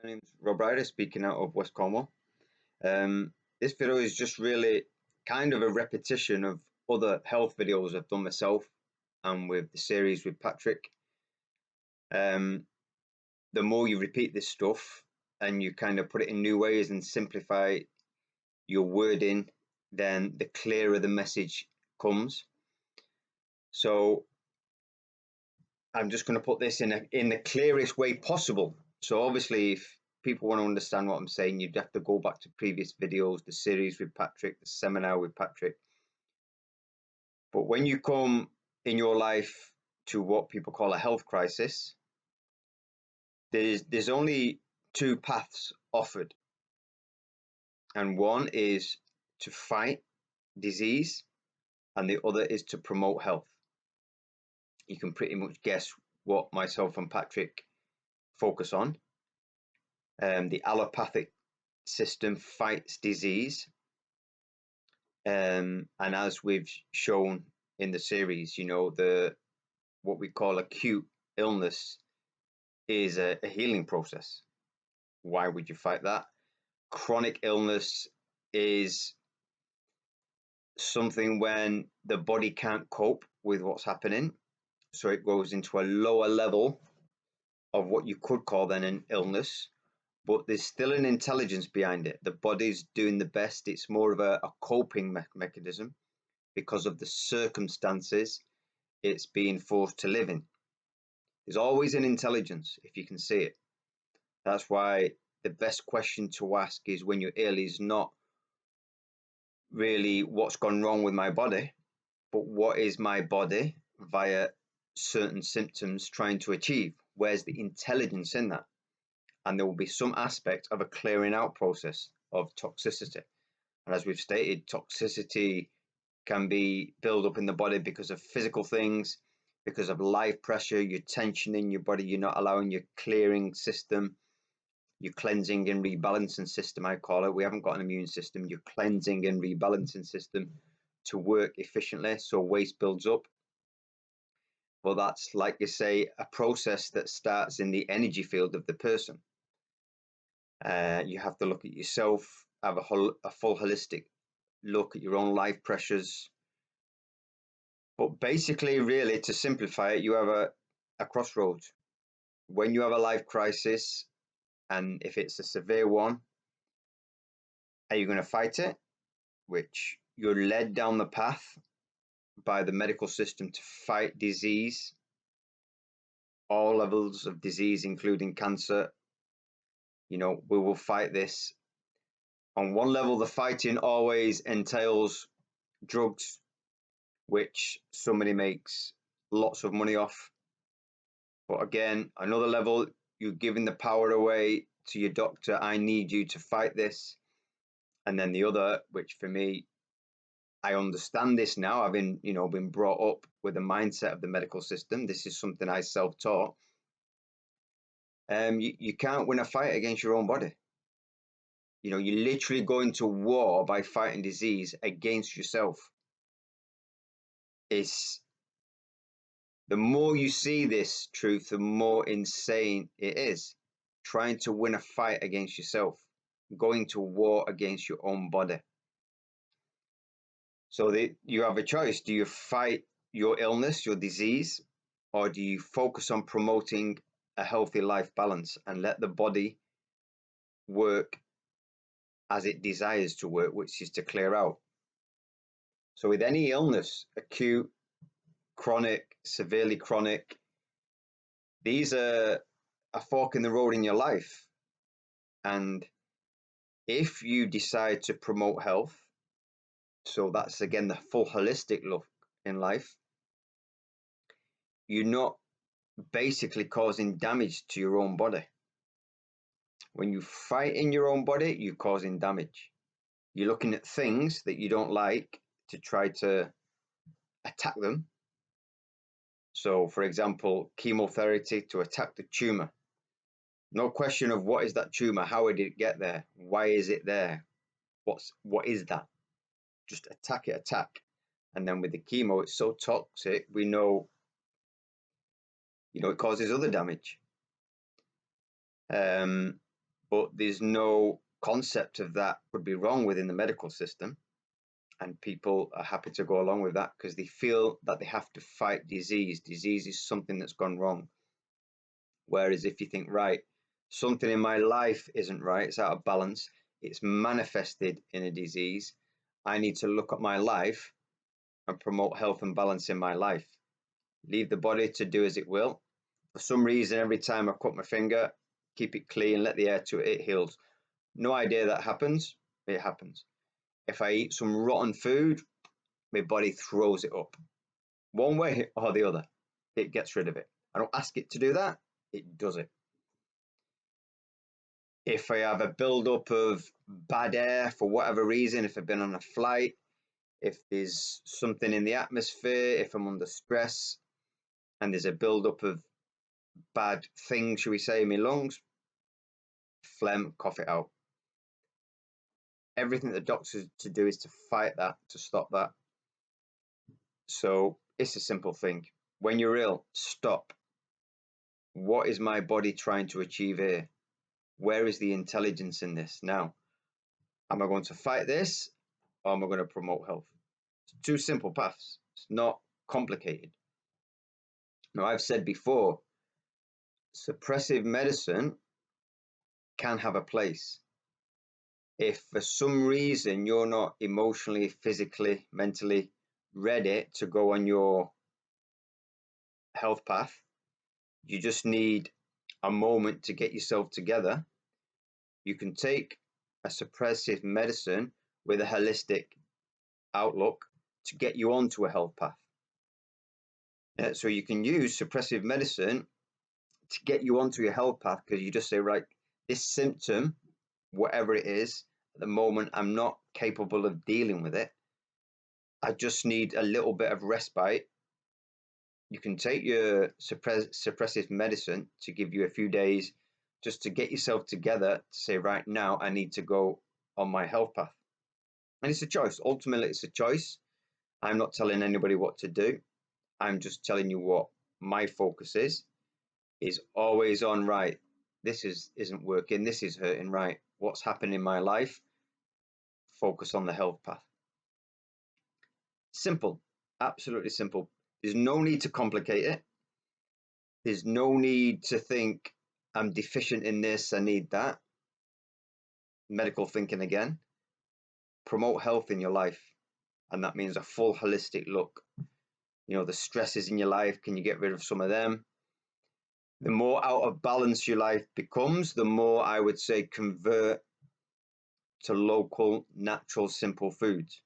My name's Rob Ryder, speaking out of West Cornwall. This video is just really kind of a repetition of other health videos I've done myself and with the series with Patrick. The more you repeat this stuff and you kind of put it in new ways and simplify your wording, then the clearer the message comes. So I'm just going to put this in the clearest way possible. So obviously, if people want to understand what I'm saying, you'd have to go back to previous videos, the series with Patrick, the seminar with Patrick. But when you come in your life to what people call a health crisis, there's only two paths offered. And one is to fight disease, and the other is to promote health. You can pretty much guess what myself and Patrick focus on. The allopathic system fights disease, and as we've shown in the series, what we call acute illness is a healing process. Why would you fight that? Chronic illness is something when the body can't cope with what's happening, so it goes into a lower level of what you could call then an illness, but there's still an intelligence behind it. The body's doing the best. It's more of a coping mechanism because of the circumstances it's being forced to live in. There's always an intelligence if you can see it. That's why the best question to ask is when you're ill is not really what's gone wrong with my body, but what is my body via certain symptoms trying to achieve? Where's the intelligence in that? And there will be some aspect of a clearing out process of toxicity. And as we've stated, toxicity can be built up in the body because of physical things, because of life pressure, your tension in your body, you're not allowing your clearing system, your cleansing and rebalancing system, I call it. We haven't got an immune system, your cleansing and rebalancing system to work efficiently, so waste builds up. Well, that's, like you say, a process that starts in the energy field of the person. You have to look at yourself, have a full holistic look at your own life pressures. But basically, really, to simplify it, you have a crossroads. When you have a life crisis, and if it's a severe one, are you going to fight it? Which you're led down the path by the medical system to fight disease, all levels of disease, including cancer. We will fight this. On one level, the fighting always entails drugs, which somebody makes lots of money off. But again, another level, you're giving the power away to your doctor. I need you to fight this. And then the other, which for me, I understand this now. I've been brought up with the mindset of the medical system. This is something I self-taught. You can't win a fight against your own body. You're literally going to war by fighting disease against yourself. It's the more you see this truth, the more insane it is. Trying to win a fight against yourself, going to war against your own body. So you have a choice. Do you fight your illness, your disease, or do you focus on promoting a healthy life balance and let the body work as it desires to work, which is to clear out? So with any illness, acute, chronic, severely chronic, these are a fork in the road in your life. And if you decide to promote health, so that's again the full holistic look in life, you're not basically causing damage to your own body. When you fight in your own body, you're causing damage. You're looking at things that you don't like to try to attack them. So for example, chemotherapy to attack the tumor. No question of what is that tumor, how did it get there, why is it there, what is that? Just attack it, attack. And then with the chemo, it's so toxic, we know, it causes other damage. but there's no concept of that could be wrong within the medical system. And people are happy to go along with that because they feel that they have to fight disease. Disease is something that's gone wrong. Whereas if you think, right, something in my life isn't right, it's out of balance, it's manifested in a disease, I need to look at my life and promote health and balance in my life. Leave the body to do as it will. For some reason, every time I cut my finger, keep it clean, let the air to it, it heals. No idea that happens, it happens. If I eat some rotten food, my body throws it up. One way or the other, it gets rid of it. I don't ask it to do that, it does it. If I have a build-up of bad air for whatever reason, if I've been on a flight, if there's something in the atmosphere, if I'm under stress, and there's a build-up of bad things, shall we say, in my lungs, phlegm, cough it out. Everything the doctors to do is to fight that, to stop that. So it's a simple thing. When you're ill, stop. What is my body trying to achieve here? Where is the intelligence in this? Now, am I going to fight this or am I going to promote health? It's two simple paths. It's not complicated. Now, I've said before, suppressive medicine can have a place. If for some reason you're not emotionally, physically, mentally ready to go on your health path, you just need a moment to get yourself together. You can take a suppressive medicine with a holistic outlook to get you onto a health path. So you can use suppressive medicine to get you onto your health path because you just say, right, this symptom, whatever it is, at the moment, I'm not capable of dealing with it. I just need a little bit of respite. You can take your suppressive medicine to give you a few days just to get yourself together to say, right now, I need to go on my health path. And it's a choice. Ultimately, it's a choice. I'm not telling anybody what to do. I'm just telling you what my focus is always on, right, this isn't working, this is hurting, right, what's happening in my life, focus on the health path. Simple, absolutely simple. There's no need to complicate it. There's no need to think I'm deficient in this, I need that. Medical thinking again. Promote health in your life, and that means a full holistic look. You know, the stresses in your life, can you get rid of some of them? The more out of balance your life becomes, the more I would say convert to local, natural, simple foods.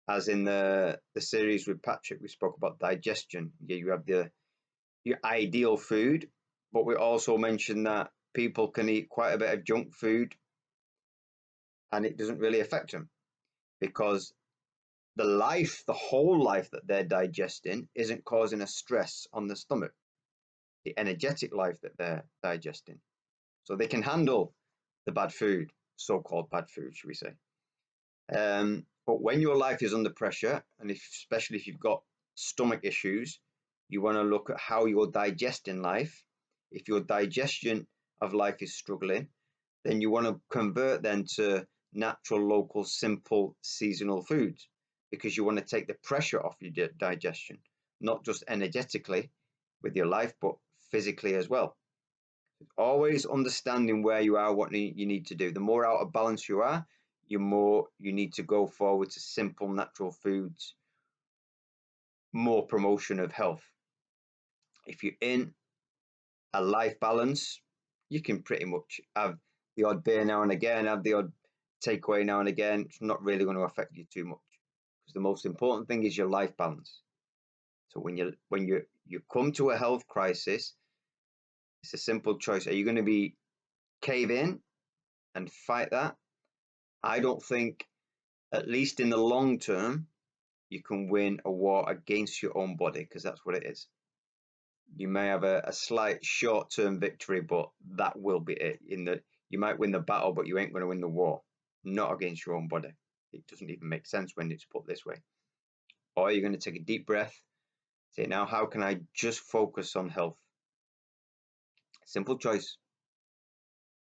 As in the series with Patrick, we spoke about digestion. Yeah, you have your ideal food, but we also mentioned that people can eat quite a bit of junk food and it doesn't really affect them because the whole life that they're digesting isn't causing a stress on the stomach, the energetic life that they're digesting. So they can handle the bad food, so-called bad food, should we say. But when your life is under pressure, and especially if you've got stomach issues, you want to look at how you're digesting life. If your digestion of life is struggling, then you want to convert then to natural, local, simple, seasonal foods because you want to take the pressure off your digestion, not just energetically with your life, but physically as well. Always understanding where you are, what you need to do. The more out of balance you are, the more you need to go forward to simple, natural foods, more promotion of health. If you're in a life balance, you can pretty much have the odd beer now and again, have the odd takeaway now and again. It's not really going to affect you too much because the most important thing is your life balance. So when you come to a health crisis, it's a simple choice. Are you going to be cave in and fight that? I don't think, at least in the long term, you can win a war against your own body because that's what it is. You may have a slight short-term victory, but that will be it. You might win the battle, but you ain't going to win the war. Not against your own body. It doesn't even make sense when it's put this way. Or you're going to take a deep breath. Say, now how can I just focus on health? Simple choice.